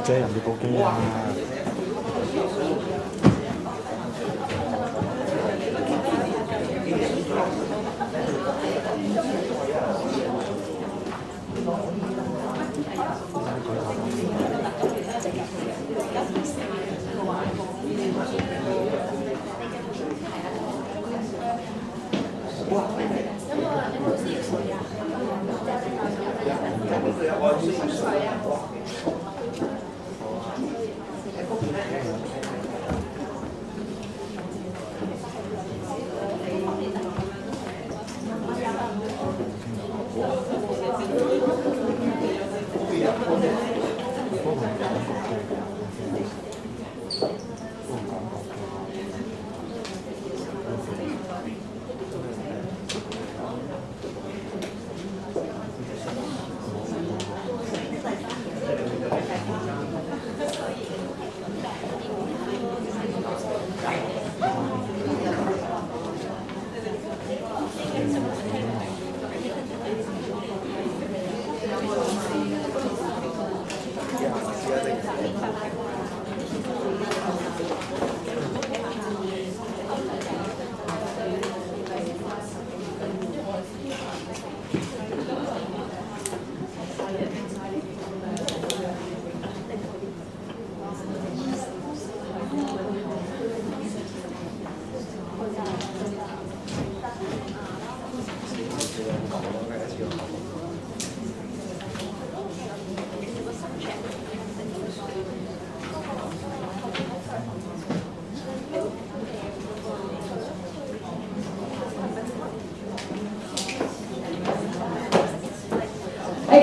遮人哋部機啊！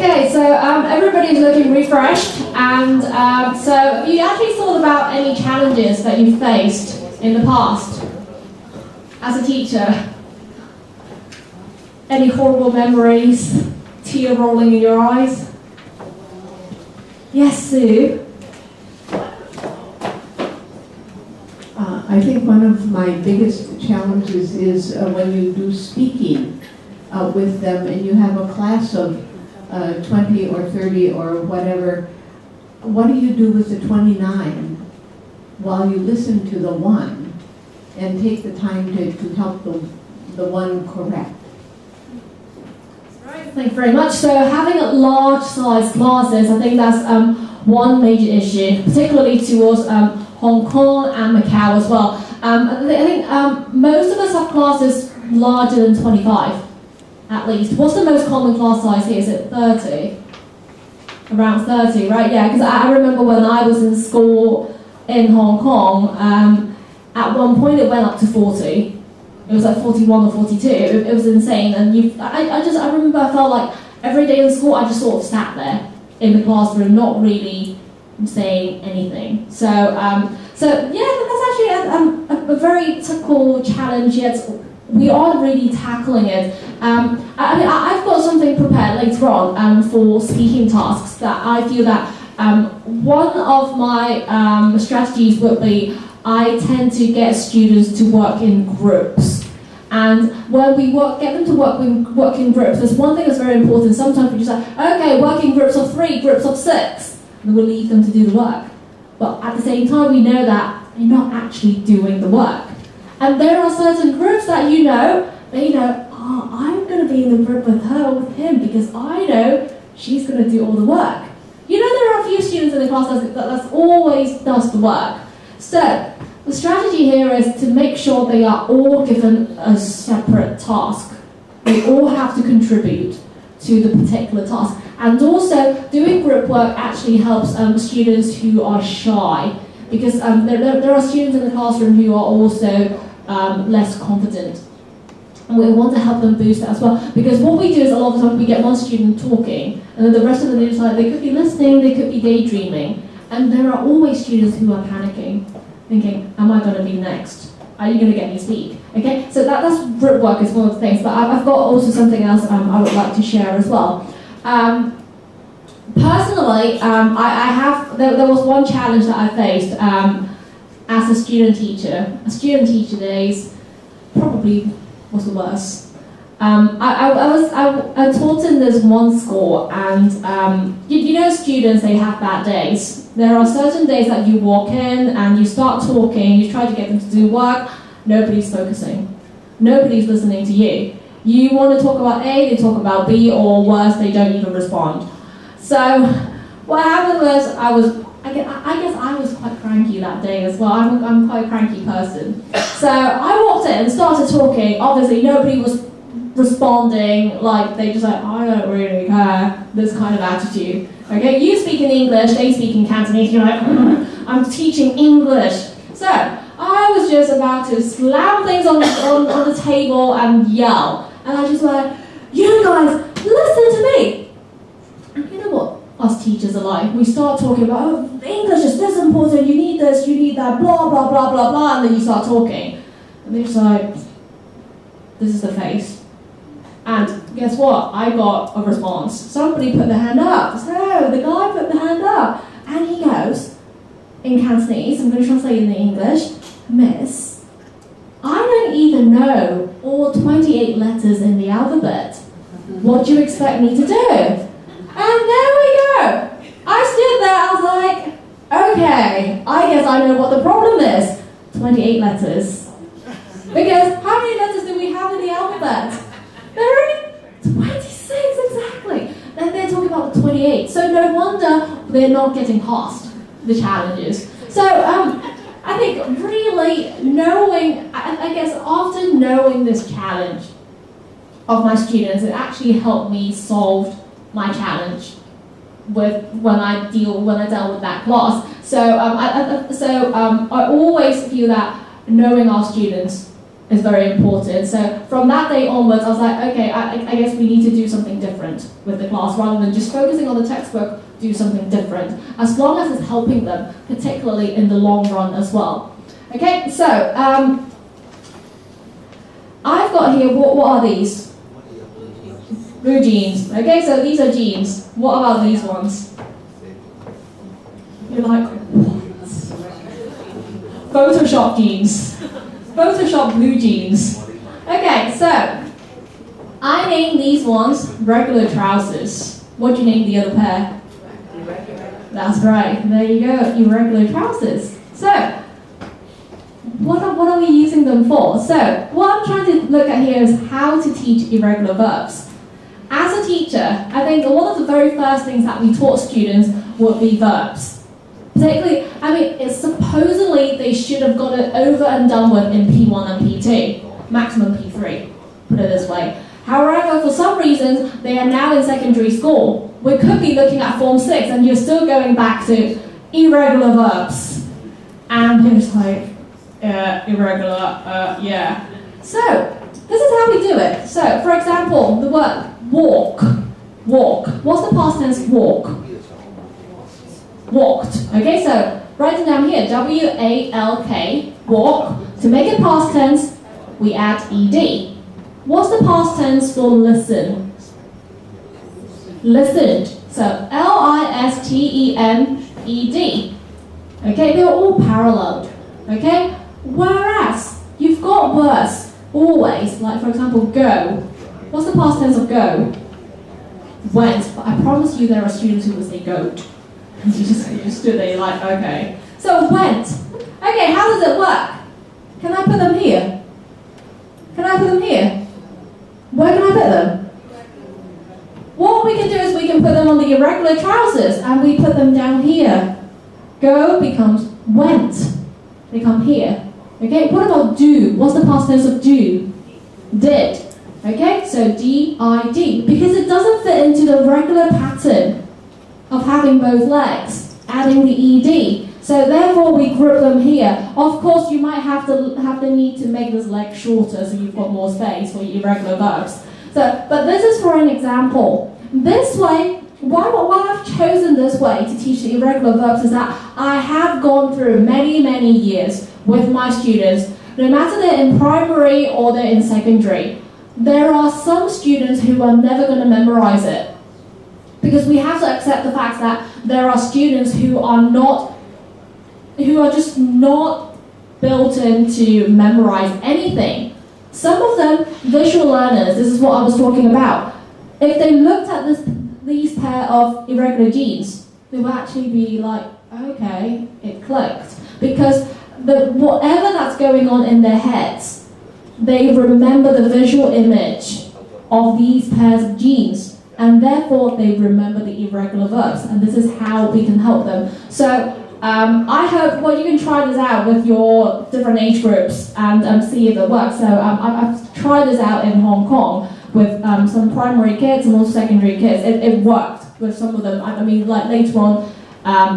Okay, so everybody's looking refreshed, and so have you actually thought about any challenges that you faced in the past as a teacher? Any horrible memories, tear rolling in your eyes? Yes, Sue? I think one of my biggest challenges is when you do speaking with them and you have a class of 20 or 30 or whatever. What do you do with the 29 while you listen to the one and take the time to help the one correct? Right, thank you very much. So having large size classes, I think that's one major issue, particularly towards Hong Kong and Macau as well. I think most of us have classes larger than 25, at least. What's the most common class size here? Is it 30? Around 30, right? Yeah, because I remember when I was in school in Hong Kong, at one point it went up to 40. It was like 41 or 42. It was insane. And I remember I felt like every day in school I just sort of sat there in the classroom, not really saying anything. So yeah, that's actually a very typical challenge, yet we are really tackling it. I've got something prepared later on for speaking tasks that I feel that one of my strategies would be I tend to get students to work in groups. And when we get them to work in groups, there's one thing that's very important. Sometimes we just say, okay, work in groups of 3, groups of 6, and we'll leave them to do the work. But at the same time, we know that they're not actually doing the work. And there are certain groups that oh, I'm going to be in the group with her or with him because I know she's going to do all the work. There are a few students in the class that always does the work. So the strategy here is to make sure they are all given a separate task. They all have to contribute to the particular task. And also, doing group work actually helps students who are shy, because there are students in the classroom who are also less confident. And we want to help them boost that as well. Because what we do is a lot of the time we get one student talking, and then the rest of them decide they could be listening, they could be daydreaming. And there are always students who are panicking, thinking, am I going to be next? Are you going to get me to speak? Okay, so that's group work is one of the things. But I've got also something else I would like to share as well. Personally, there was one challenge that I faced as a student teacher. A student teacher days probably was the worst. I taught in this one school, and students, they have bad days. There are certain days that you walk in and you start talking, you try to get them to do work, nobody's focusing. Nobody's listening to you. You want to talk about A, they talk about B, or worse, they don't even respond. So what happened was I guess I was quite cranky that day as well. I'm quite a cranky person. So I walked in and started talking. Obviously nobody was responding, like they just like, I don't really care, this kind of attitude. Okay, you speak in English, they speak in Cantonese, you're like, I'm teaching English. So I was just about to slam things on the table and yell. And I just went, you guys, listen to me. And you know what us teachers are like? We start talking about, oh, English is this important, you need this, you need that, blah, blah, blah, blah, blah, and then you start talking. And they're just like, this is the face. And guess what? I got a response. Somebody put their hand up. So the guy put the hand up. And he goes, in Cantonese, I'm going to translate in the English, Miss, I don't even know all 28 letters in the alphabet. What do you expect me to do? And there we go. I stood there, I was like, okay, I guess I know what the problem is. 28 letters. Because how many letters do we have in the alphabet? There are only 26 exactly. And they're talking about 28. So no wonder they're not getting past the challenges. So I think really knowing, I guess after knowing this challenge of my students, it actually helped me solve my challenge when I dealt with that class. So I always feel that knowing our students is very important. So from that day onwards, I was like, okay, I guess we need to do something different with the class. Rather than just focusing on the textbook, do something different. As long as it's helping them, particularly in the long run as well. Okay, so I've got here, what are these? Blue jeans. Okay, so these are jeans. What about these ones? You're like, what? Photoshop jeans. Photoshop blue jeans. Okay, so I named these ones regular trousers. What do you name the other pair? Irregular. That's right. There you go. Irregular trousers. So what are we using them for? So what I'm trying to look at here is how to teach irregular verbs. As a teacher, I think one of the very first things that we taught students would be verbs. Particularly, I mean, it's supposedly they should have got it over and done with in P1 and P2, maximum P3, put it this way. However, for some reasons, they are now in secondary school. We could be looking at Form 6 and you're still going back to irregular verbs. And you're just like, irregular, yeah. So, this is how we do it. So, for example, the word walk. Walk. What's the past tense walk? Walked. Okay, so write it down here. W-A-L-K. Walk. To make it past tense, we add ed. What's the past tense for listen? Listened. So L-I-S-T-E-N-E-D. Okay, they're all paralleled. Okay? Whereas you've got words always, like for example, go. What's the past tense of go? Went. But I promise you there are students who will say goat. You just stood there, you're like, okay. So went. Okay, how does it work? Can I put them here? Can I put them here? Where can I put them? What we can do is we can put them on the irregular trousers and we put them down here. Go becomes went. They come here. Okay, what about do? What's the past tense of do? Did. Okay, so D-I-D. Because it doesn't fit into the regular pattern of having both legs, adding the ed. So therefore we group them here. Of course you might have the need to make this leg shorter so you've got more space for your irregular verbs. So, but this is for an example. This way, why I've chosen this way to teach the irregular verbs is that I have gone through many years with my students, no matter they're in primary or they're in secondary. There are some students who are never going to memorize it. Because we have to accept the fact that there are students who are just not built in to memorize anything. Some of them, visual learners, this is what I was talking about. If they looked at these pair of irregular genes, they would actually be like, okay, it clicked. Because whatever that's going on in their heads, they remember the visual image of these pairs of genes. And therefore they remember the irregular verbs, and this is how we can help them. So I hope, you can try this out with your different age groups and see if it works. So I've tried this out in Hong Kong with some primary kids and also secondary kids. It worked with some of them. I mean, like later on,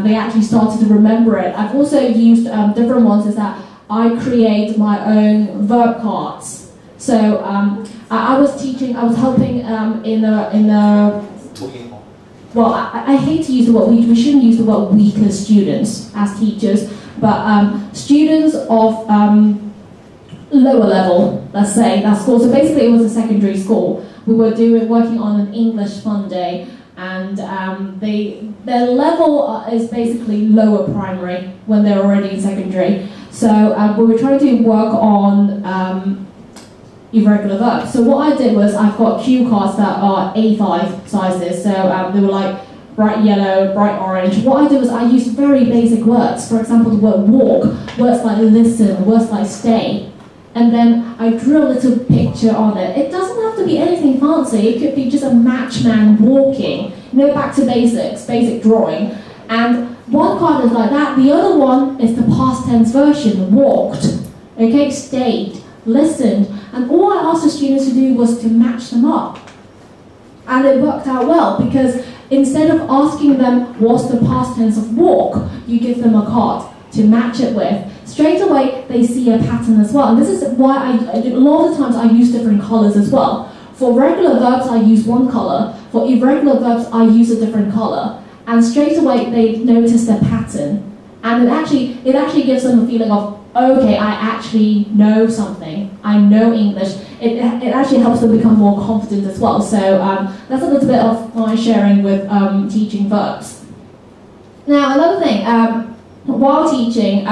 they actually started to remember it. I've also used different ones, is that I create my own verb cards. So I was helping in a well, I hate to use the word, we shouldn't use the word weaker students as teachers, but students of lower level, let's say, that school. So basically it was a secondary school. We were working on an English fun day, and their level is basically lower primary when they're already in secondary. So we were trying to work on irregular verbs. So what I did was I've got cue cards that are A5 sizes, so they were like bright yellow, bright orange. What I did was I used very basic words. For example, the word walk, words like listen, words like stay. And then I drew a little picture on it. It doesn't have to be anything fancy. It could be just a matchman walking. Back to basics, basic drawing. And one card is like that. The other one is the past tense version, walked. Okay, stayed, listened. And all I asked the students to do was to match them up. And it worked out well, because instead of asking them what's the past tense of walk, you give them a card to match it with. straight away they see a pattern as well. And this is why a lot of the times I use different colours as well. For regular verbs, I use one colour. For irregular verbs, I use a different colour. And straight away, they notice the pattern. And it actually gives them a feeling of, okay, I actually know something. I know English. It actually helps them become more confident as well. So that's a little bit of my sharing with teaching verbs. Now, another thing, while teaching,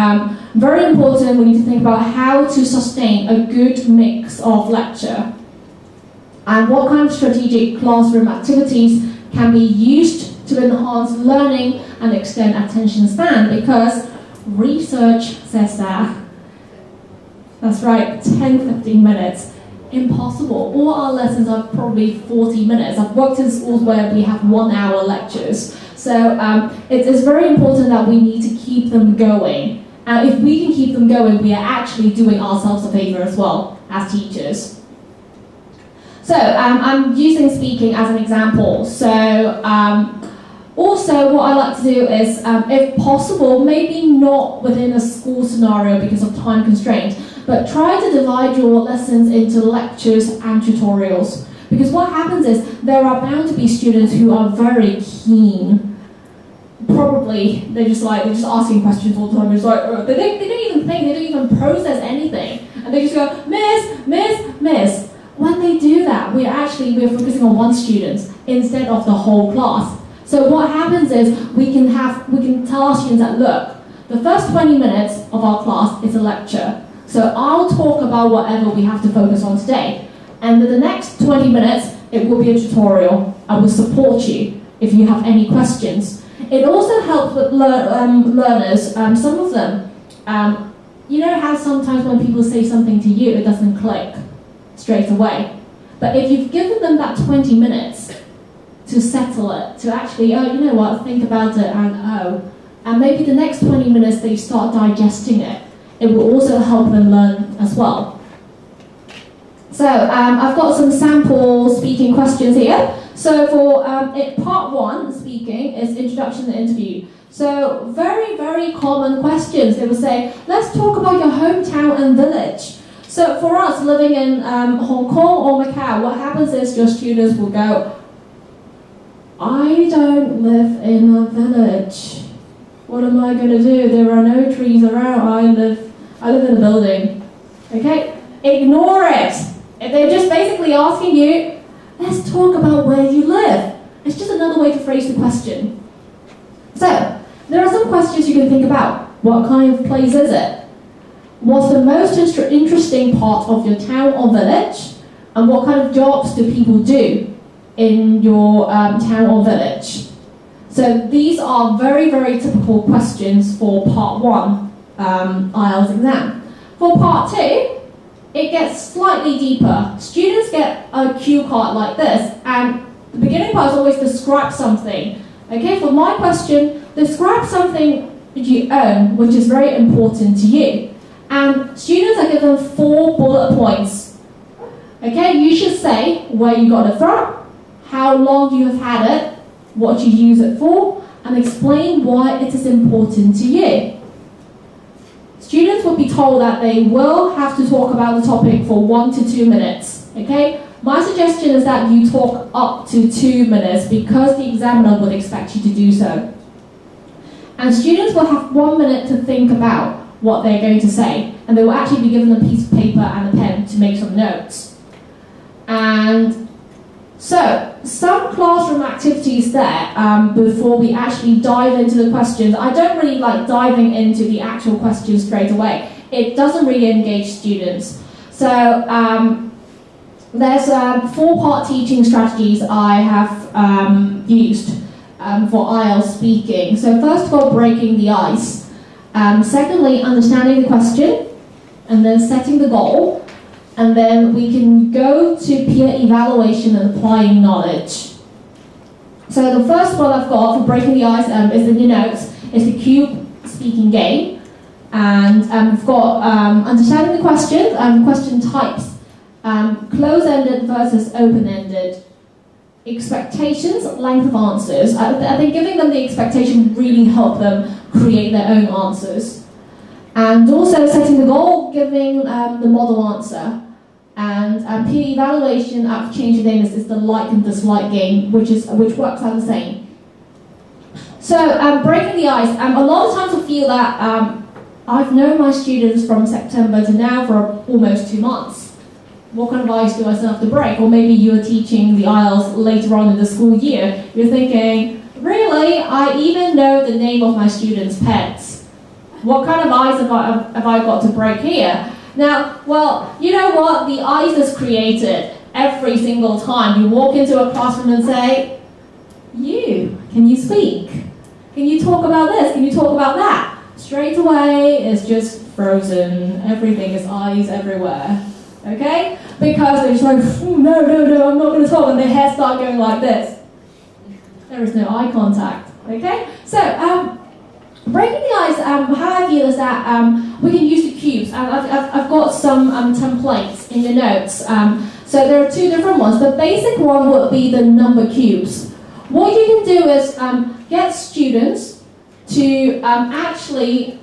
very important, we need to think about how to sustain a good mix of lecture. And what kind of strategic classroom activities can be used to enhance learning and extend attention span, because research says that's right, 10-15 minutes, impossible. All our lessons are probably 40 minutes. I've worked in schools where we have 1 hour lectures. So it is very important that we need to keep them going. If we can keep them going, we are actually doing ourselves a favor as well as teachers. So I'm using speaking as an example. So also what I like to do is, if possible, maybe not within a school scenario because of time constraints, but try to divide your lessons into lectures and tutorials. Because what happens is there are bound to be students who are very keen. Probably they're just asking questions all the time. It's like they don't even think, they don't even process anything, and they just go, miss. When they do that, we're focusing on one student instead of the whole class. So what happens is we can tell our students that, look, the first 20 minutes of our class is a lecture. So I'll talk about whatever we have to focus on today. And then the next 20 minutes, it will be a tutorial. I will support you if you have any questions. It also helps with learners, some of them, you know how sometimes when people say something to you, it doesn't click straight away. But if you've given them that 20 minutes to settle it, to actually, you know what, think about it, and maybe the next 20 minutes they start digesting it, it will also help them learn as well. So I've got some sample speaking questions here. So for part 1, speaking, is introduction and interview. So very, very common questions. They will say, let's talk about your hometown and village. So for us living in Hong Kong or Macau, what happens is your students will go, I don't live in a village. What am I going to do? There are no trees around. I live in a building. Okay? Ignore it. They're just basically asking you, let's talk about where you live. It's just another way to phrase the question. So, there are some questions you can think about. What kind of place is it? What's the most interesting part of your town or village? And what kind of jobs do people do in your town or village? So these are very, very typical questions for part 1 IELTS exam. For part 2, it gets slightly deeper. Students get a cue card like this, and the beginning part is always describe something. Okay, for my question, describe something you own, which is very important to you. And students are given 4 bullet points. Okay, you should say where you got it from, how long you have had it, what you use it for, and explain why it is important to you. Students will be told that they will have to talk about the topic for 1 to 2 minutes. Okay, my suggestion is that you talk up to 2 minutes because the examiner would expect you to do so. And students will have 1 minute to think about what they're going to say, and they will actually be given a piece of paper and a pen to make some notes. And so, some classroom activities there, before we actually dive into the questions. I don't really like diving into the actual questions straight away. It doesn't really engage students. So, there's 4-part teaching strategies I have used for IELTS speaking. So first of all, breaking the ice. Secondly, understanding the question, and then setting the goal, and then we can go to peer evaluation and applying knowledge. So the first one I've got for breaking the ice is in your notes, is the cube speaking game. And we've got understanding the question, question types, close-ended versus open-ended. Expectations, length of answers. I think giving them the expectation really help them create their own answers. And also setting the goal, giving the model answer. And peer evaluation at change of awareness is the like and dislike game, which works out the same. So breaking the ice. A lot of times I feel that I've known my students from September to now for almost 2 months. What kind of ice do I still have to break? Or maybe you're teaching the IELTS later on in the school year. You're thinking, really? I even know the name of my students' pets. What kind of ice have I got to break here? Now, well, you know what? The ice is created every single time you walk into a classroom and say, can you speak? Can you talk about this? Can you talk about that? Straight away, it's just frozen. Everything is eyes everywhere. Okay? Because they're just like, no, I'm not going to talk. And their heads start going like this. There is no eye contact. Okay? So, breaking the ice, how I feel is that we can use the cubes. I've got some templates in your notes. So there are 2 different ones. The basic one would be the number cubes. What you can do is get students to actually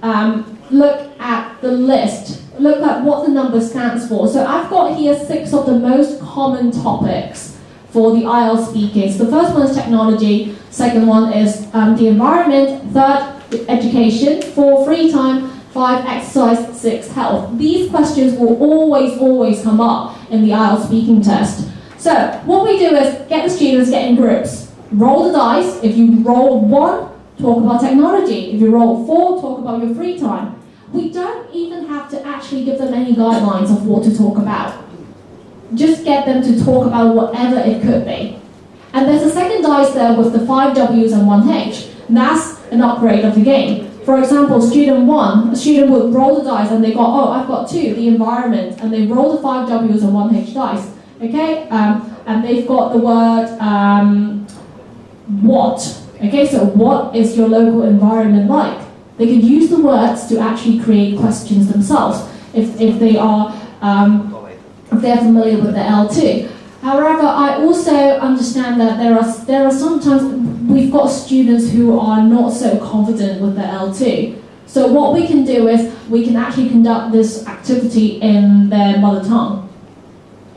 look at the list, look at what the number stands for. So I've got here 6 of the most common topics for the IELTS speaking. So the first one is technology, second one is the environment, third, education, 4, free time, 5, exercise, 6, health. These questions will always come up in the IELTS speaking test. So what we do is get the students, get in groups, roll the dice. If you roll 1, talk about technology. If you roll 4, talk about your free time. We don't even have to actually give them any guidelines of what to talk about. Just get them to talk about whatever it could be. And there's a second dice there with the 5 W's and 1 H. And that's an upgrade of the game. For example, student 1, a student would roll the dice and they got, I've got 2, the environment, and they roll the 5 W's and 1 H dice. Okay? And they've got the word what. Okay, so what is your local environment like? They could use the words to actually create questions themselves if they are if they're familiar with the L2. However, I also understand that there are sometimes we've got students who are not so confident with the L2. So what we can do is we can actually conduct this activity in their mother tongue.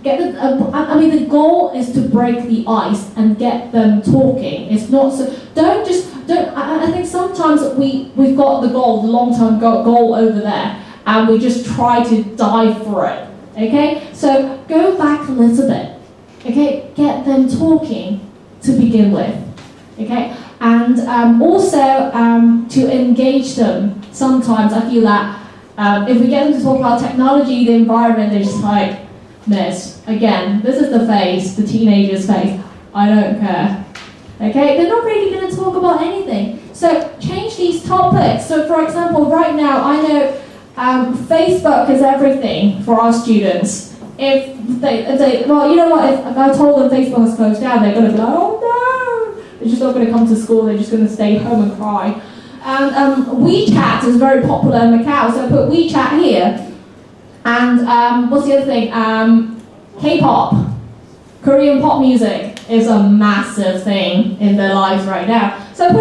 The goal is to break the ice and get them talking. It's not so. I think sometimes we've got the long-term goal over there, and we just try to dive for it. Okay, so go back a little bit. Okay, get them talking to begin with. Okay, and also to engage them. Sometimes I feel that if we get them to talk about technology, the environment, they're just like, this is the face, the teenager's face. I don't care. Okay, they're not really going to talk about anything. So change these topics. So for example, right now I know Facebook is everything for our students. If they well, you know what? If I told them Facebook has closed down, they're going to be like, oh no! They're just not going to come to school. They're just going to stay home and cry. And WeChat is very popular in Macau, so I put WeChat here. And what's the other thing? K-pop, Korean pop music is a massive thing in their lives right now. So I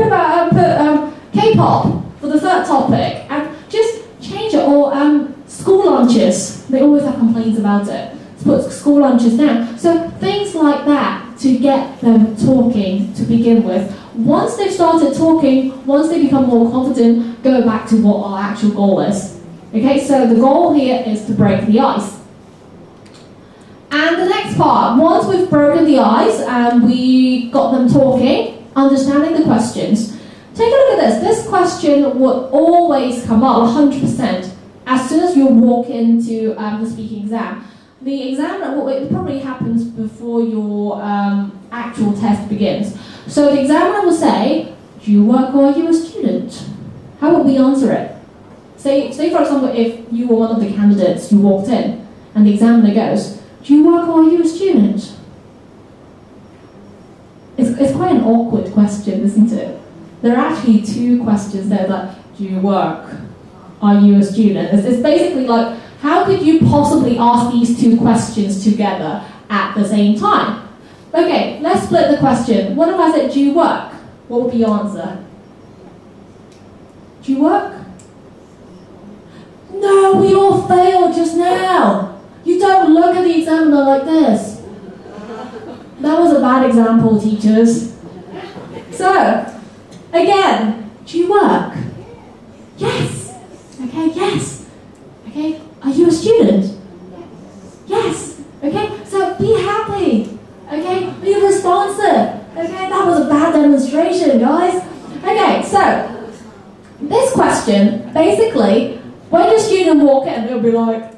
put K-pop for the third topic, and just change it. Or school lunches. They always have complaints about it. So put school lunches down. So things like that to get them talking to begin with. Once they've started talking, once they become more confident, go back to what our actual goal is. Okay, so the goal here is to break the ice. And the next part, once we've broken the ice and we got them talking, understanding the questions, take a look at this. This question would always come up 100% as soon as you walk into the speaking exam. The examiner, it probably happens before your actual test begins. So the examiner will say, do you work or are you a student? How would we answer it? Say for example, if you were one of the candidates, you walked in, and the examiner goes, do you work or are you a student? It's quite an awkward question, isn't it? There are actually 2 questions there, like, do you work? Are you a student? It's basically like, how could you possibly ask these 2 questions together at the same time? Okay, let's split the question. What if I said, do you work? What would be your answer? Do you work? No, we all failed just now. You don't look at the examiner like this. That was a bad example, teachers. So, again, do you work? Yes. Okay, yes. Okay, are you a student? Yes. Okay, so be happy. Okay, be responsive. Okay, that was a bad demonstration, guys. Okay, so this question, basically, when your student walk in, they'll be like,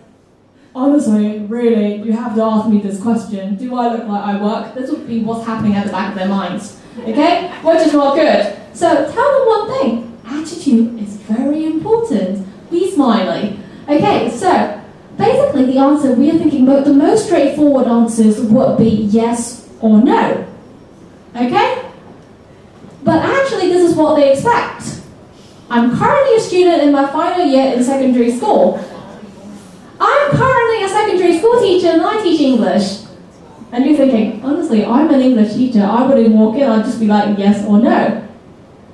honestly, really, you have to ask me this question. Do I look like I work? This would be what's happening at the back of their minds. Okay, which is not good. So tell them one thing. Attitude is very important. Be smiley. Okay, so basically the answer we are thinking about, the most straightforward answers would be yes or no. Okay? But actually this is what they expect. I'm currently a student in my final year in secondary school. I'm currently a secondary school teacher and I teach English. And you're thinking, honestly, I'm an English teacher. I wouldn't walk in, I'd just be like yes or no.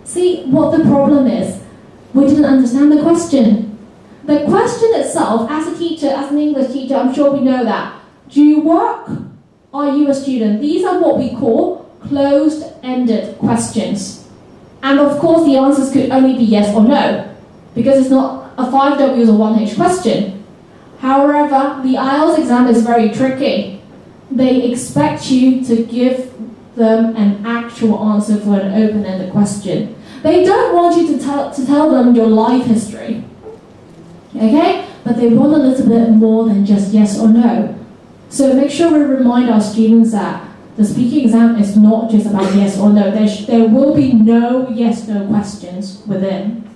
See what the problem is? We didn't understand the question. The question itself, as a teacher, as an English teacher, I'm sure we know that. Do you work? Are you a student? These are what we call closed-ended questions. And of course the answers could only be yes or no, because it's not a 5 W's or 1 H question. However, the IELTS exam is very tricky. They expect you to give them an actual answer for an open-ended question. They don't want you to tell them your life history. Okay? But they want a little bit more than just yes or no. So make sure we remind our students that the speaking exam is not just about yes or no. There will be no yes-no questions within.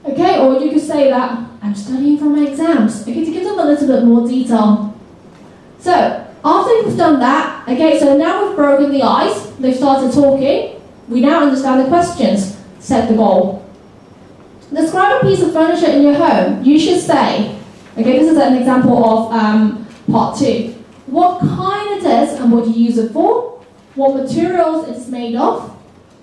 Okay, or you could say that I'm studying for my exams. Okay, to give them a little bit more detail. So, after you've done that, okay, so now we've broken the ice, they've started talking, we now understand the questions, set the goal. Describe a piece of furniture in your home. You should say, okay, this is an example of part 2. What kind it is and what you use it for, what materials it's made of,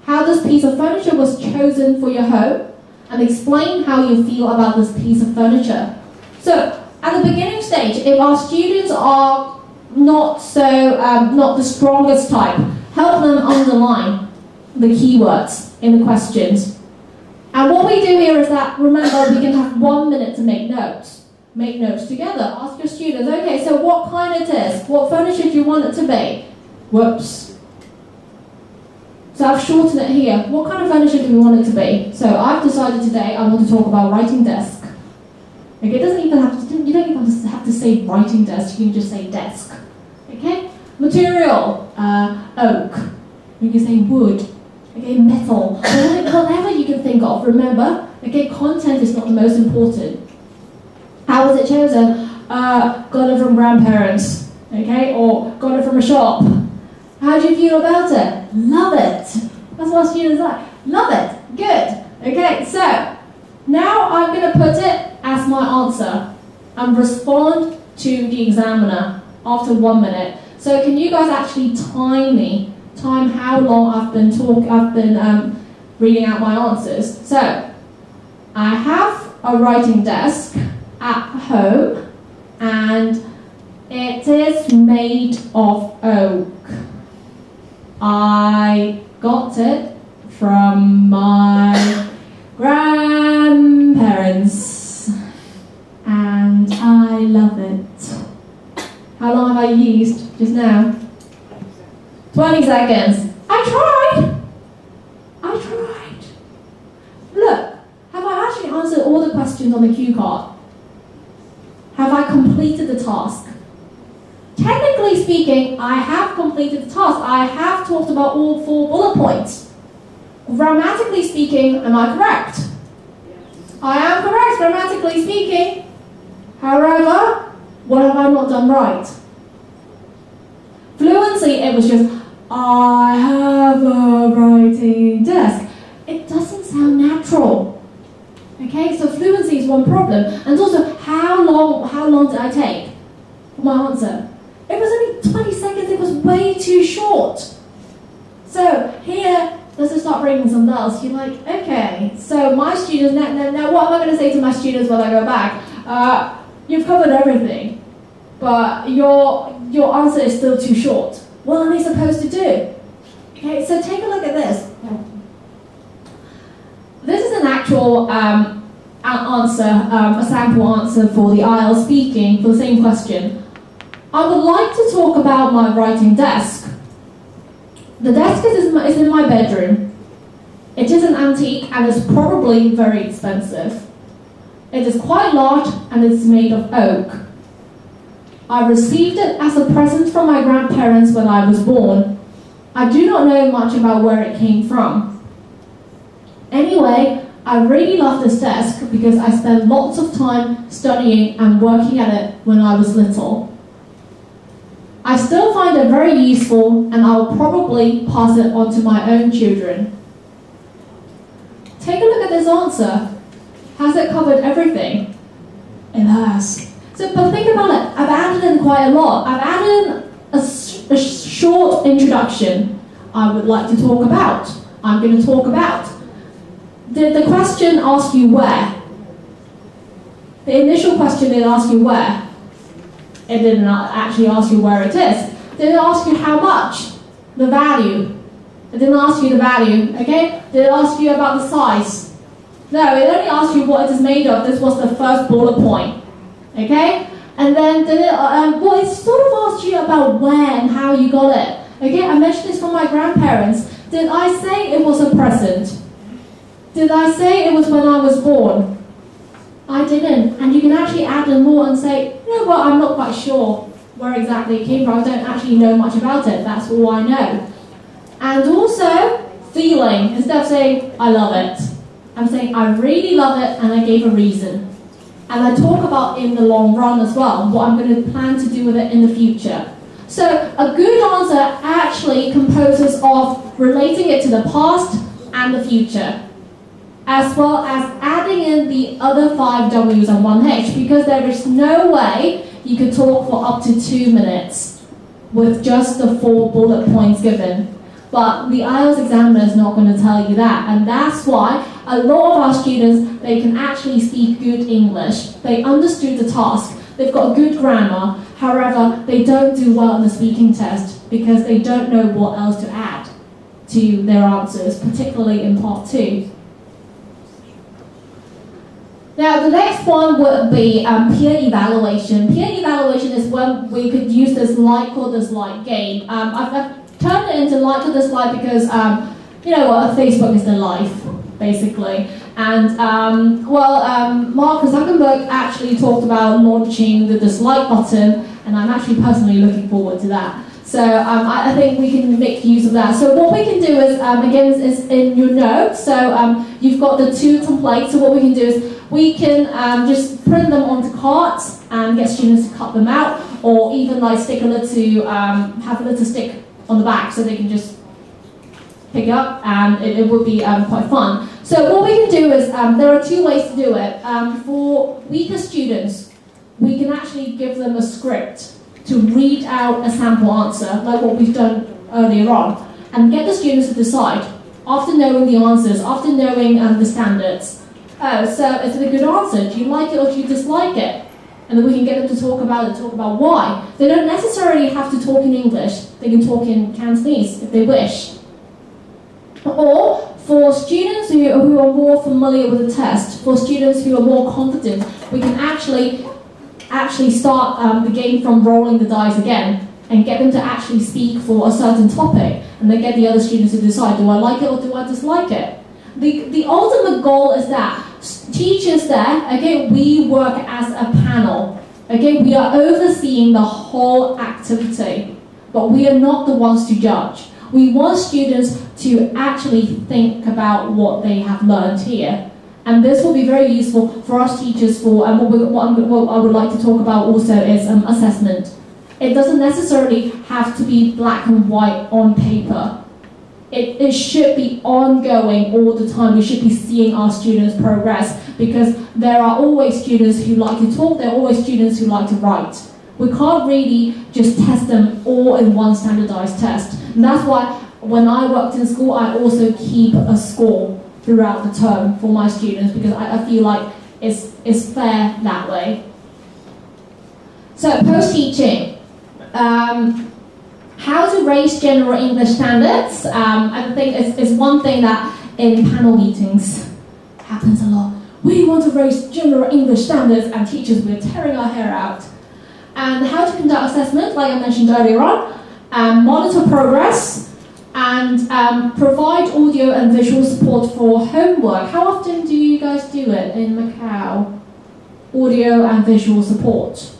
how this piece of furniture was chosen for your home, and explain how you feel about this piece of furniture. So, at the beginning stage, if our students are not the strongest type, help them underline the keywords in the questions. And what we do here is that, remember, we can have 1 minute to make notes. Make notes together. Ask your students, okay, so what kind it is? What furniture do you want it to be? Whoops. So I've shortened it here. What kind of furniture do we want it to be? So I've decided today I want to talk about writing desk. Okay, it doesn't even have to, you don't even have to say writing desk, you can just say desk. Okay? Material, oak. You can say wood. Okay, metal. Whatever you can think of, remember, okay, content is not the most important. How was it chosen? Got it from grandparents, okay, or got it from a shop. How do you feel about it? Love it. That's what students like. Love it. Good. Okay, so now I'm going to put it as my answer and respond to the examiner after 1 minute. So can you guys actually time how long I've been reading out my answers? So I have a writing desk at home and it is made of oak. I got it from my grandparents and I love it. How long have I used just now? 20 seconds. I tried. Look, have I actually answered all the questions on the cue card? Have I completed the task? Technically speaking, I have completed the task. I have talked about all 4 bullet points. Grammatically speaking, am I correct? I am correct, grammatically speaking. However, what have I not done right? Fluency, it was just, I have a writing desk. It doesn't sound natural. Okay, so fluency is one problem. And also, how long did I take for my answer? It was only 20 seconds, it was way too short. So here, does it start ringing some bells? You're like, okay, so my students, now what am I going to say to my students when I go back? You've covered everything, but your answer is still too short. What are they supposed to do? Okay, so take a look at this. This is an actual answer, a sample answer for the IELTS speaking for the same question. I would like to talk about my writing desk. The desk is in my bedroom. It is an antique and is probably very expensive. It is quite large and it's made of oak. I received it as a present from my grandparents when I was born. I do not know much about where it came from. Anyway, I really love this desk because I spent lots of time studying and working at it when I was little. I still find it very useful and I will probably pass it on to my own children. Take a look at this answer. Has it covered everything? It has. But think about it. I've added in quite a lot. I've added a short introduction. I would like to talk about. I'm going to talk about. Did the question ask you where? The initial question did ask you where. It didn't actually ask you where it is. Did it ask you how much? The value. It didn't ask you the value, okay? Did it ask you about the size? No, it only asked you what it is made of. This was the first bullet point, okay? And then did it, it sort of asked you about where and how you got it. Okay, I mentioned this from my grandparents. Did I say it was a present? Did I say it was when I was born? I didn't. And you can actually add in more and say, you know what, I'm not quite sure where exactly it came from. I don't actually know much about it. That's all I know. And also, feeling. Instead of saying, I love it, I'm saying, I really love it and I gave a reason. And I talk about in the long run as well, what I'm going to plan to do with it in the future. So a good answer actually composes of relating it to the past and the future, as well as adding in the other 5 W's and 1 H, because there is no way you could talk for up to 2 minutes with just the 4 bullet points given. But the IELTS examiner is not going to tell you that, and that's why a lot of our students, they can actually speak good English. They understood the task, they've got good grammar, however, they don't do well in the speaking test because they don't know what else to add to their answers, particularly in part 2. Now, the next one would be peer evaluation. Peer evaluation is when we could use this like or dislike game. I've turned it into like or dislike because, you know what, Facebook is their life, basically. And, Mark Zuckerberg actually talked about launching the dislike button, and I'm actually personally looking forward to that. So I think we can make use of that. So what we can do is, again, is in your notes. So you've got the 2 templates. So what we can do is we can just print them onto cards and get students to cut them out, or even like stick a little, have a little stick on the back so they can just pick up, and it would be quite fun. So what we can do is, there are 2 ways to do it. For weaker students, we can actually give them a script to read out a sample answer, like what we've done earlier on, and get the students to decide, after knowing the answers, after knowing the standards. Oh, so is it a good answer? Do you like it or do you dislike it? And then we can get them to talk about it, talk about why. They don't necessarily have to talk in English. They can talk in Cantonese if they wish. Or for students who are more familiar with the test, for students who are more confident, we can actually start the game from rolling the dice again and get them to actually speak for a certain topic, and then get the other students to decide, do I like it or do I dislike it? The ultimate goal is that teachers there, okay, we work as a panel. Okay, we are overseeing the whole activity, but we are not the ones to judge. We want students to actually think about what they have learned here. And this will be very useful for us teachers for, what I would like to talk about also is assessment. It doesn't necessarily have to be black and white on paper. It should be ongoing all the time. We should be seeing our students progress, because there are always students who like to talk, there are always students who like to write. We can't really just test them all in one standardized test. And that's why when I worked in school, I also keep a score throughout the term for my students because I feel like it's fair that way. So post-teaching. How to raise general English standards. I think it's one thing that in panel meetings happens a lot. We want to raise general English standards, and teachers, we're tearing our hair out. And how to conduct assessment, like I mentioned earlier on, monitor progress, and provide audio and visual support for homework. How often do you guys do it in Macau? Audio and visual support.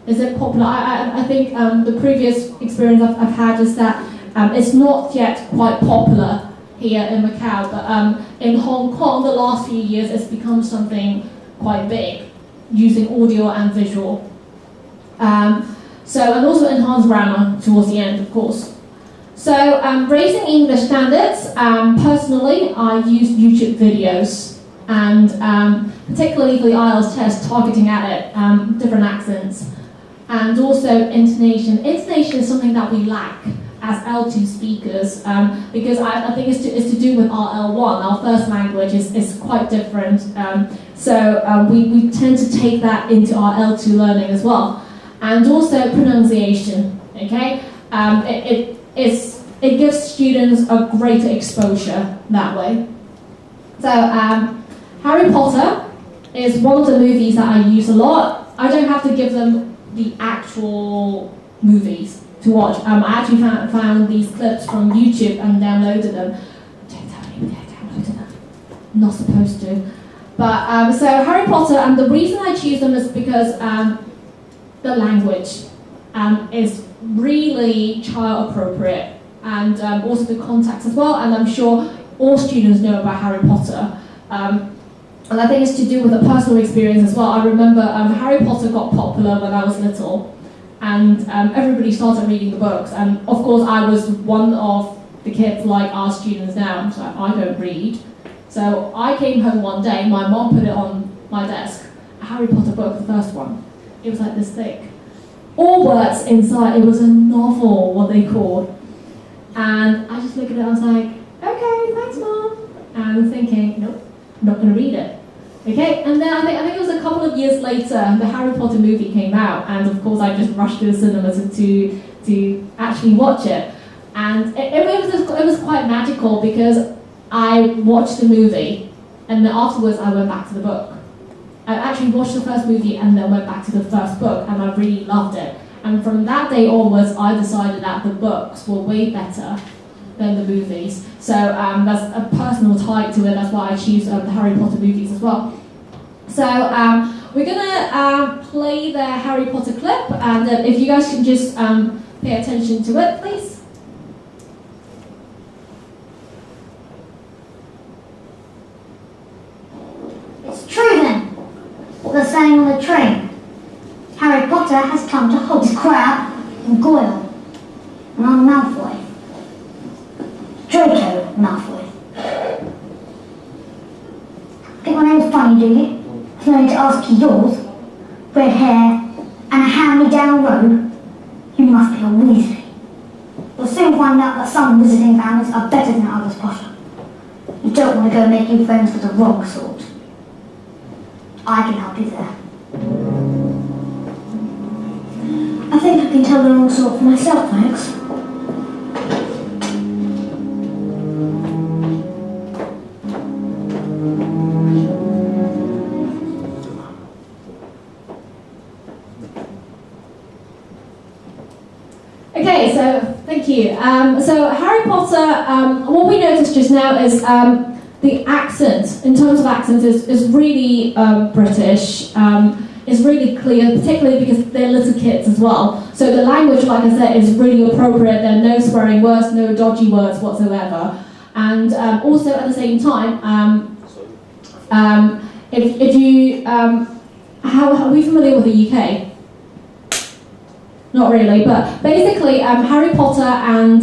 Is it popular? I think the previous experience I've had is that it's not yet quite popular here in Macau, but in Hong Kong, the last few years, it's become something quite big, using audio and visual. And also enhanced grammar towards the end, of course. So raising English standards, personally, I use YouTube videos, and particularly for the IELTS test, targeting at it, different accents. And also intonation. Intonation is something that we lack as L2 speakers because I think it's to do with our L1. Our first language is quite different. So we tend to take that into our L2 learning as well. And also pronunciation, okay? It gives students a greater exposure that way. So Harry Potter is one of the movies that I use a lot. I don't have to give them the actual movies to watch. I actually found these clips from YouTube and downloaded them. Don't tell anybody I downloaded them. I'm not supposed to. But so Harry Potter, and the reason I choose them is because the language is really child appropriate, and also the context as well. And I'm sure all students know about Harry Potter. And I think it's to do with a personal experience as well. I remember Harry Potter got popular when I was little, and everybody started reading the books. And of course, I was one of the kids like our students now, so I don't read. So I came home one day, my mom put it on my desk, a Harry Potter book, the first one. It was like this thick. All words inside, it was a novel, what they called. And I just looked at it, I was like, okay, thanks mom. And I'm thinking, nope, I'm not going to read it. Okay, and then I think it was a couple of years later, the Harry Potter movie came out, and of course I just rushed to the cinema to actually watch it. And it was quite magical because I watched the movie, and then afterwards I went back to the book. I actually watched the first movie and then went back to the first book, and I really loved it. And from that day onwards, I decided that the books were way better than the movies. So that's a personal tie to it. That's why I choose the Harry Potter movies as well. So we're gonna play the Harry Potter clip, and if you guys can just pay attention to it, please. It's true then, what they're saying on the train. Harry Potter has come to Hogsmeade Crab and Goyle, and I'm Malfoy. Draco Malfoy. Think my name's funny, do you? If no need to ask you yours, red hair and a hand-me-down robe, you must be a Weasley. You'll soon find out that some visiting families are better than others, Potter. You don't want to go making friends with the wrong sort. I can help you there. I think I can tell the wrong sort for myself, thanks. Okay, so thank you. So Harry Potter, what we noticed just now is the accent, in terms of accents, is really British. It's really clear, particularly because they're little kids as well. So the language, like I said, is really appropriate. There are no swearing words, no dodgy words whatsoever. And also at the same time, if you, how are we familiar with the UK? Not really, but basically Harry Potter and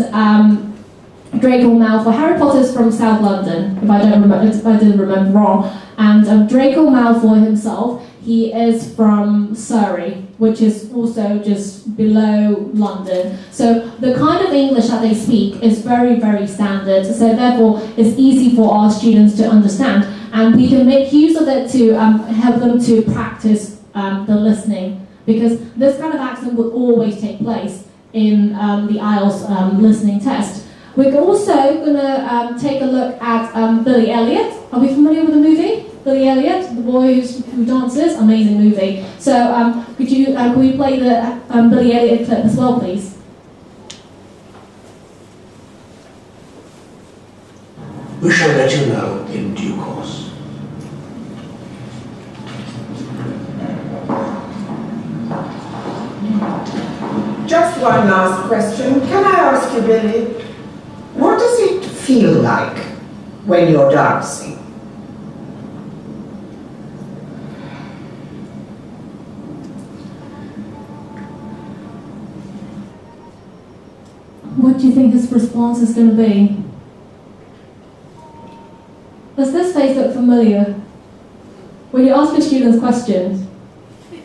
Draco Malfoy. Harry Potter's from South London, if I didn't remember wrong, and Draco Malfoy himself, he is from Surrey, which is also just below London. So the kind of English that they speak is very, very standard. So therefore, it's easy for our students to understand. And we can make use of it to help them to practice the listening. Because this kind of accent would always take place in the IELTS listening test. We're also going to take a look at Billy Elliot. Are we familiar with the movie? Billy Elliot, the boy who dances, amazing movie. So could we play the Billy Elliot clip as well, please? We shall let you know in due course. Just one last question. Can I ask you, Billy, what does it feel like when you're dancing? What do you think his response is going to be? Does this face look familiar? When you ask your students questions,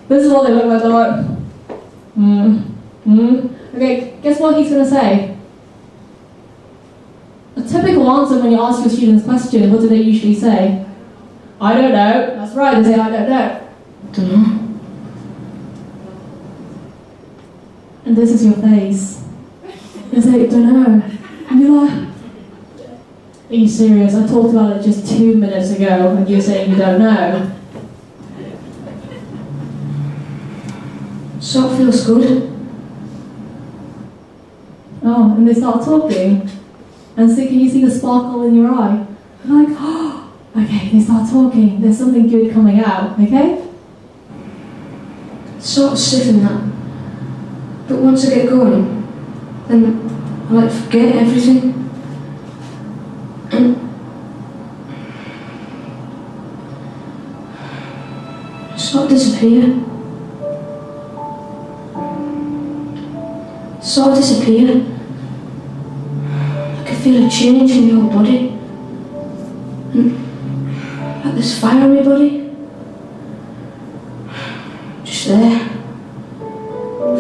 this is what they look like. They're like, Okay, guess what he's going to say? A typical answer when you ask your students questions, what do they usually say? I don't know. That's right, they say, I don't know. Don't know. And this is your face. They say, don't know. And you're like, are you serious? I talked about it just 2 minutes ago and you're saying you don't know. So it feels good. Oh, and they start talking. And so can you see the sparkle in your eye? You're like, oh, okay, they start talking. There's something good coming out, okay? Sort of stiff in that. But once I get going, then I like forget everything. And sort of disappear. Sort of disappear. I can feel a change in your body. And like this fire in my body. Just there.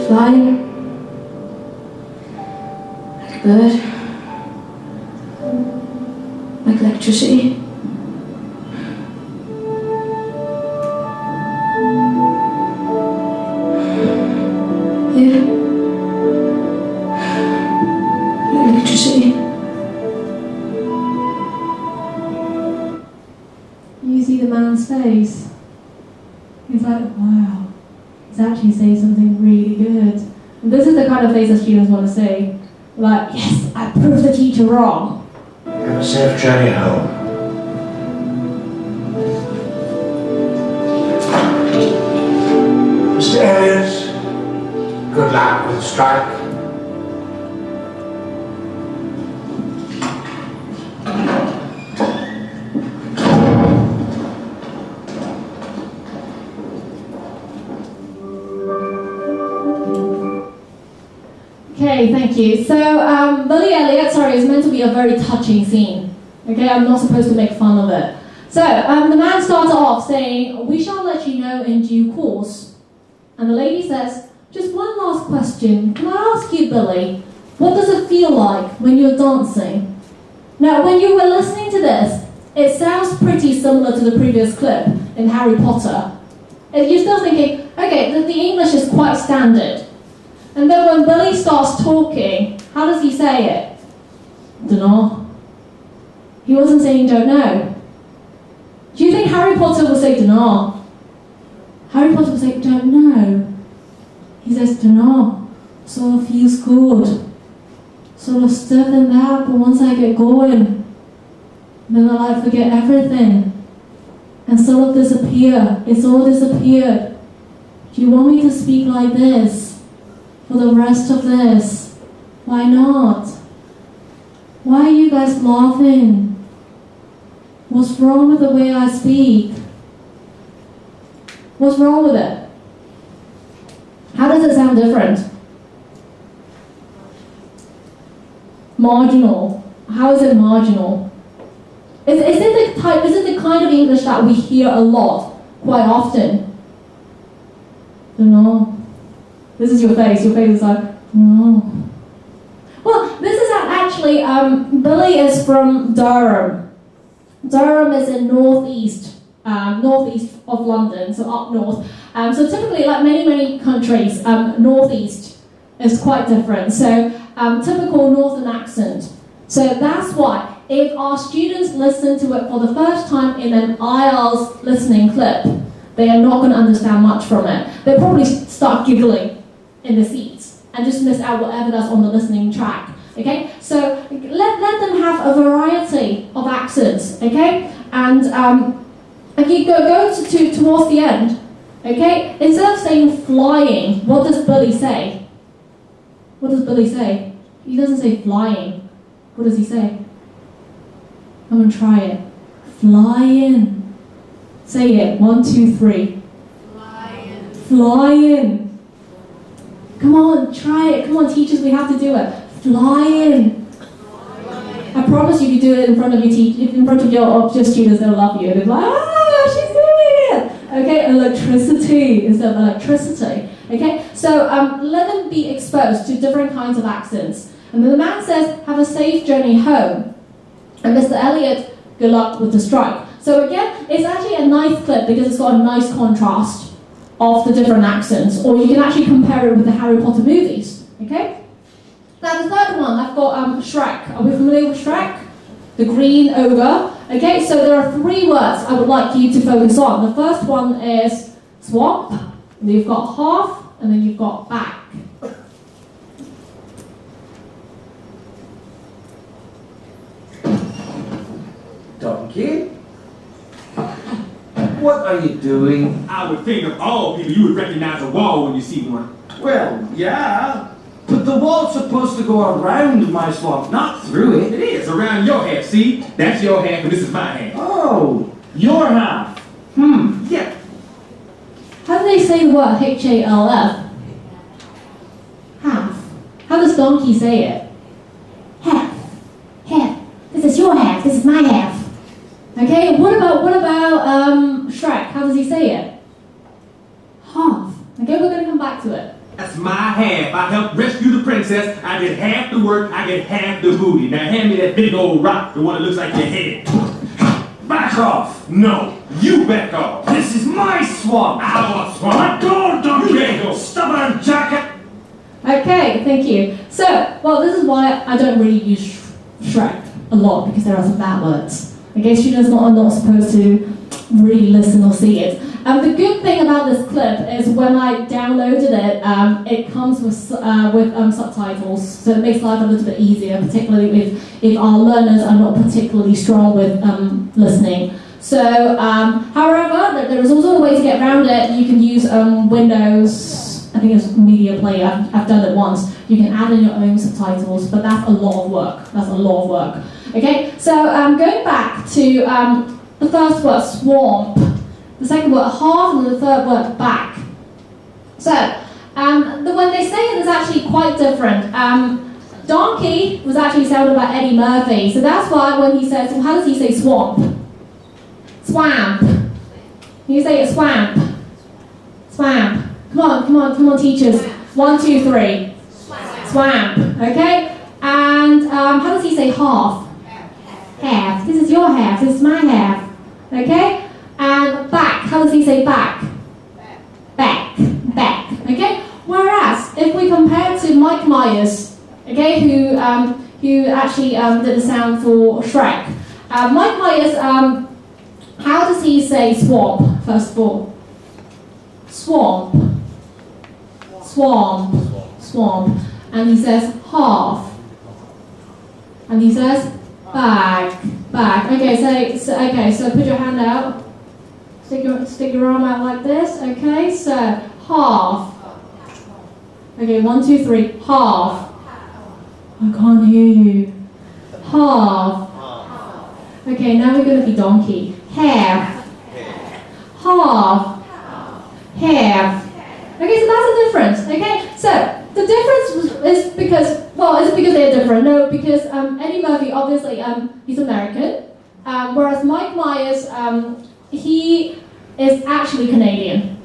Flying. Like a bird. Like electricity. Yeah. Like electricity. You see the man's face. He's like, wow, he's actually saying something really good. And this is the kind of face that students want to say. Like, yes, I proved the teacher wrong. Have a safe journey home. Mr. Elliot, good luck with strike. Okay, thank you. So, Billy Elliot, sorry, is meant to be a very touching scene. Okay, I'm not supposed to make fun of it. So, the man starts off saying, we shall let you know in due course. And the lady says, just one last question. Can I ask you, Billy, what does it feel like when you're dancing? Now, when you were listening to this, it sounds pretty similar to the previous clip in Harry Potter. And you're still thinking, okay, the English is quite standard. And then when Billy starts talking, how does he say it? Dunno. He wasn't saying don't know. Do you think Harry Potter will say dunno? Harry Potter will say don't know. He says dunno. Sort of feels good. Sort of stuff in that, but once I get going, then I like forget everything. And sort of disappear. It's all disappeared. Do you want me to speak like this? For the rest of this? Why not? Why are you guys laughing? What's wrong with the way I speak? What's wrong with it? How does it sound different? Marginal. How is it marginal? Is it the kind of English that we hear a lot, quite often? Don't know. This is your face. Your face is like, no. Well, this is actually, Billy is from Durham. Durham is in northeast of London, so up north. So typically, like many countries, northeast is quite different. So typical northern accent. So that's why if our students listen to it for the first time in an IELTS listening clip, they are not going to understand much from it. They'll probably start giggling in the seats and just miss out whatever that's on the listening track. Okay, so let them have a variety of accents. Okay, and if you go to towards the end. Okay, instead of saying flying, what does Billy say? What does Billy say? He doesn't say flying. What does he say? Come and try it. Flying. Say it. 1, 2, 3. Flying. Flying. Come on, try it. Come on, teachers, we have to do it. Flying. I promise you, if you do it in front of your students, they'll love you. They'll be like, ah, she's doing it. Okay, electricity instead of electricity. Okay, so let them be exposed to different kinds of accents. And then the man says, have a safe journey home. And Mr. Elliot, good luck with the strike. So again, it's actually a nice clip because it's got a nice contrast of the different accents. Or you can actually compare it with the Harry Potter movies. Okay? Now the third one, I've got Shrek. Are we familiar with Shrek? The green ogre. Okay, so there are 3 words I would like you to focus on. The first one is swamp, and then you've got half, and then you've got back. Donkey? What are you doing? I would think of all people, you would recognize a wall when you see one. Well, yeah. But the wall's supposed to go around my swamp, not through it. It is, around your half, see? That's your half and this is my half. Oh, your half. Yeah. How do they say the word H-A-L-F? Half. How does donkey say it? Half. Half. This is your half. This is my half. Okay, what about Shrek? How does he say it? Half. Okay, we're going to come back to it. That's my half. I helped rescue the princess. I get half the work, I get half the booty. Now hand me that big old rock, the one that looks like your head. Back off. No, you back off. This is my swamp. Our swamp. Let go, donkey. You can't go. Stubborn jacket. Okay, thank you. So, well, this is why I don't really use Shrek a lot, because there are some bad words. Okay, students are not supposed to really listen or see it. The good thing about this clip is when I downloaded it, it comes with subtitles, so it makes life a little bit easier, particularly if our learners are not particularly strong with listening. So, however, there is also a way to get around it. You can use Windows, I think it's Media Player. I've done it once. You can add in your own subtitles, but that's a lot of work. That's a lot of work. Okay, so going back to the first word, swamp. The second word, half, and the third word, back. So, when they say it is actually quite different. Donkey was actually sounded by Eddie Murphy, so that's why when he says, well, how does he say swamp? Swamp. Can you say it swamp? Swamp. Come on, teachers. 1, 2, 3. Swamp. Okay? And how does he say half? Half. This is your half. This is my half. Okay? And back, how does he say back? Back. Back. Okay? Whereas, if we compare to Mike Myers, okay, who actually did the sound for Shrek. Mike Myers, how does he say swamp, first of all? Swamp. Swamp. Swamp. And he says half. And he says back. Back. Okay, so put your hand out. Stick your arm out like this, okay? So, half. Okay, 1, 2, 3, half. I can't hear you. Half. Okay, now we're going to be donkey. Half. Half. Half. Okay, so that's the difference, okay? So, the difference is because, well, is it because they're different? No, because Eddie Murphy, obviously, he's American, whereas Mike Myers, he is actually Canadian.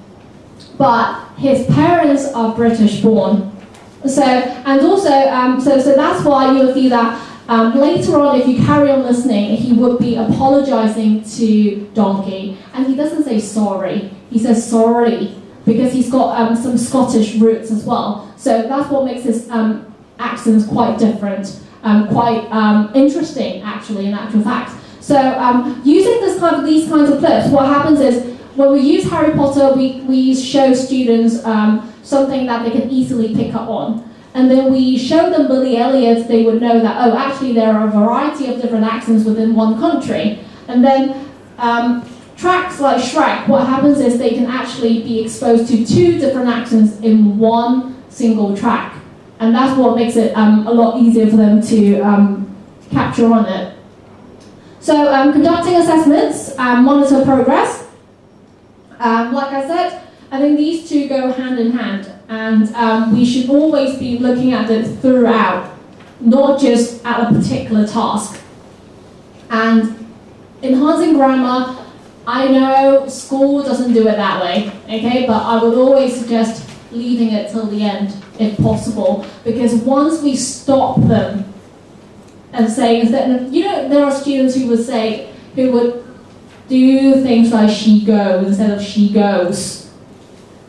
but his parents are British born. So that's why you'll see that later on, if you carry on listening, he would be apologizing to Donkey, and he doesn't say sorry, he says sorry, because he's got some Scottish roots as well. So that's what makes his accents quite different, quite interesting actually, in actual fact. So using these kinds of clips, what happens is when we use Harry Potter, we show students something that they can easily pick up on. And then we show them Billy Elliot, they would know that, oh, actually there are a variety of different accents within one country. And then tracks like Shrek, what happens is they can actually be exposed to 2 different accents in one single track. And that's what makes it a lot easier for them to capture on it. So conducting assessments, monitor progress. Like I said, I think these 2 go hand in hand, and we should always be looking at it throughout, not just at a particular task. And enhancing grammar, I know school doesn't do it that way, okay, but I would always suggest leaving it till the end if possible, because once we stop them and say, there are students who would do things like she goes instead of she goes.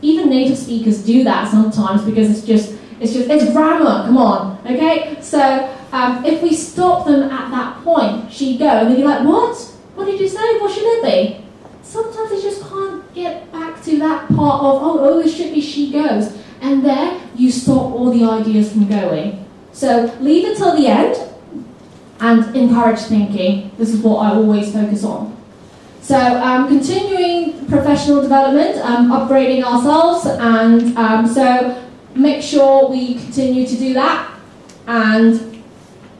Even native speakers do that sometimes because it's grammar, come on, okay? So if we stop them at that point, she go, and then you're like, what? What did you say? What should it be? Sometimes they just can't get back to that part of, oh, it should be she goes. And there, you stop all the ideas from going. So leave it till the end and encourage thinking. This is what I always focus on. So continuing professional development, upgrading ourselves, and so make sure we continue to do that. And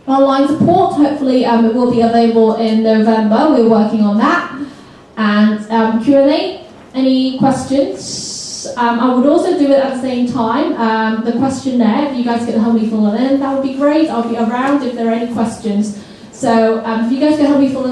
online support, hopefully it will be available in November. We're working on that. And Q&A, any questions? I would also do it at the same time. The questionnaire, if you guys could help me fill it in, that would be great. I'll be around if there are any questions. So if you guys could help me fill it in.